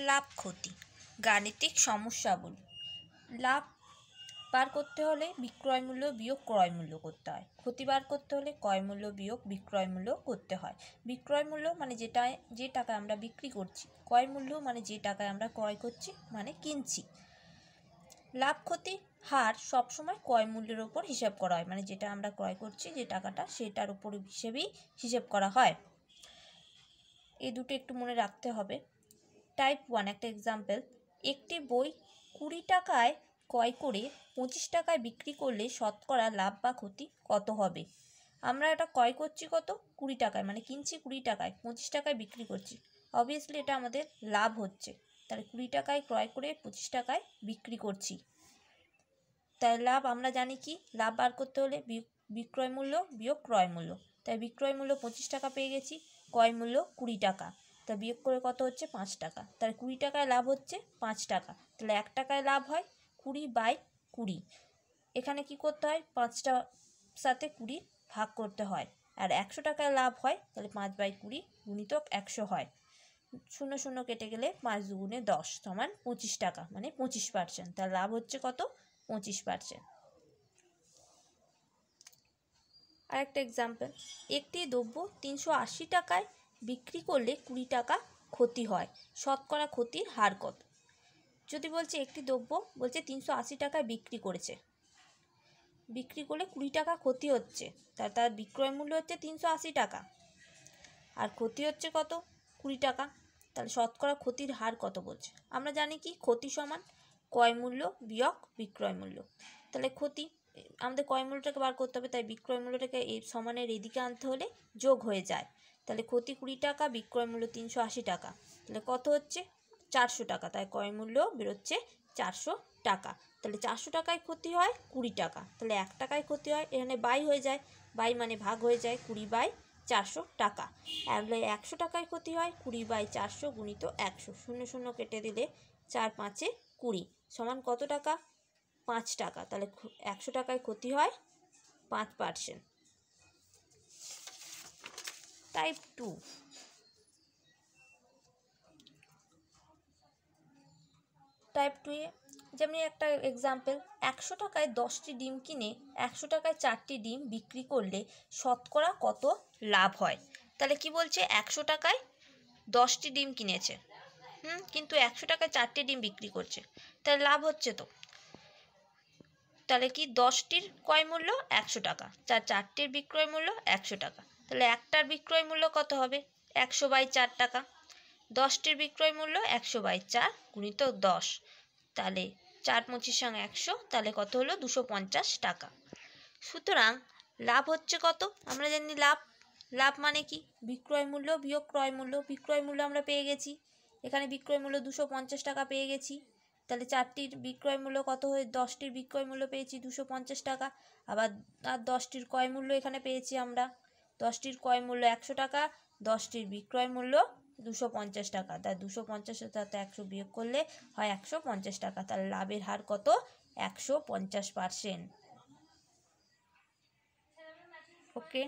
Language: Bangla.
লাভ ক্ষতি গাণিতিক সমস্যাবলী। লাভ বার করতে হলে বিক্রয় মূল্য বিয়োগ ক্রয় মূল্য করতে হয়। ক্ষতি বার করতে হলে ক্রয় মূল্য বিয়োগ বিক্রয় মূল্য করতে হয়। বিক্রয় মূল্য মানে যে টাকায় আমরা বিক্রি করছি, ক্রয় মূল্য মানে যে টাকায় আমরা ক্রয় করছি মানে কিনছি। লাভ ক্ষতি হার সবসময় ক্রয় মূল্যের ওপর হিসাব করা হয়, মানে যেটা আমরা ক্রয় করছি যে টাকাটা সেটার উপর হিসেবেই হিসেব করা হয়। এই দুটো একটু মনে রাখতে হবে। টাইপ 1 একটা এক্সাম্পল, একটি বই 20 টাকায় ক্রয় করে 25 টাকায় বিক্রি করলে শতকরা লাভ বা ক্ষতি কত হবে? আমরা এটা ক্রয় করছি কত? 20 টাকায়, মানে কিনছি 20 টাকায়, 25 টাকায় বিক্রি করছি। অবভিয়াসলি এটা আমাদের লাভ হচ্ছে, তাহলে 20 টাকায় ক্রয় করে 25 টাকায় বিক্রি করছি। তাই লাভ আমরা জানি কি, লাভ বার করতে হলে বিক্রয় মূল্য বিয়োগ ক্রয় মূল্য। তাই বিক্রয় মূল্য 25 টাকা পেয়ে গেছি, ক্রয় মূল্য 20 টাকা, তা বিয়োগ করে কত হচ্ছে? 5 টাকা। তাহলে 20 টাকায় লাভ হচ্ছে 5 টাকা, তাহলে 1 টাকায় লাভ হয় 20/20। এখানে কি করতে হয়? 5টার সাথে 20 ভাগ করতে হয়। আর 100 টাকায় লাভ হয়, তাহলে 5/20 গুণিতক 100 হয়। 0 0 কেটে গেলে 5 দুগুণে 10 সমান 25 টাকা, মানে 25%। তার লাভ হচ্ছে কত? 25%। আরেকটা এক্সাম্পল, একটি দ্রব্য 380 টাকায় বিক্রি করলে 20 টাকা ক্ষতি হয়, শতকরা ক্ষতির হার কত? যদি বলছে একটি দ্রব্য বলছে 380 টাকায় বিক্রি করেছে, বিক্রি করলে 20 টাকা ক্ষতি হচ্ছে, তার বিক্রয় মূল্য হচ্ছে 380 টাকা আর ক্ষতি হচ্ছে কত? 20 টাকা। তাহলে শতকরা ক্ষতির হার কত বলছে? আমরা জানি কি, ক্ষতি সমান ক্রয় মূল্য বিয়োগ বিক্রয় মূল্য। তাহলে ক্ষতি আমাদের ক্রয় মূল্যটাকে বার করতে হবে, তাই বিক্রয় মূল্যটাকে এই সমানের এদিকে আনতে হলে যোগ হয়ে যায়। তাহলে ক্ষতি 20 টাকা, বিক্রয় মূল্য 380 টাকা, তাহলে কত হচ্ছে? 400 টাকা। তাই ক্রয় মূল্য বেরোচ্ছে 400 টাকা। তাহলে 400 টাকায় ক্ষতি হয় 20 টাকা, তাহলে 1 টাকায় ক্ষতি হয়, এখানে বাই হয়ে যায়, বাই মানে ভাগ হয়ে যায়, 20/400 টাকা। তাহলে 100 টাকায় ক্ষতি হয় 20/400 গুণিত 100, 0 0 কেটে দিলে 4 5 20 সমান কত টাকা? 5 টাকা। তাহলে 100 টাকায় ক্ষতি হয় 5%। টাইপ 2, টাইপ 2 এ যেমন একটা এক্সাম্পল, 100 টাকায় 10টি ডিম কিনে 100 টাকায় 4টি ডিম বিক্রি করলে শতকরা কত লাভ হয়? তাহলে কি বলছে, 100 টাকায় 10টি ডিম কিনেছে, কিন্তু 100 টাকায় 4টি ডিম বিক্রি করছে, তাহলে লাভ হচ্ছে তো। তাহলে কি, 10টির ক্রয় মূল্য 100 টাকা, 4টির বিক্রয় মূল্য 100 টাকা, তাহলে একটার বিক্রয় মূল্য কত হবে? 100/4 টাকা। 10টির বিক্রয় মূল্য 100/4 গুণিত 10, তাহলে 4 25 সঙ্গে 100, তাহলে কত হলো? 250 টাকা। সুতরাং লাভ হচ্ছে কত? আমরা জানি লাভ মানে কি, বিক্রয় মূল্য বিয়োগ ক্রয় মূল্য। বিক্রয় মূল্য আমরা পেয়ে গেছি, এখানে বিক্রয় মূল্য 250 টাকা পেয়ে গেছি, তাহলে 4টির বিক্রয় মূল্য কত হয়ে? 10টির বিক্রয় মূল্য পেয়েছি 250 টাকা, আবার 10টির ক্রয় মূল্য এখানে পেয়েছি আমরা, 10টির ক্রয় মূল্য 100 টাকা, 10টির বিক্রয় মূল্য 250 টাকা, তার 250-এর সাথে 100 বিয়োগ করলে হয় 150 টাকা। তাহলে লাভের হার কত? 150%। ওকে।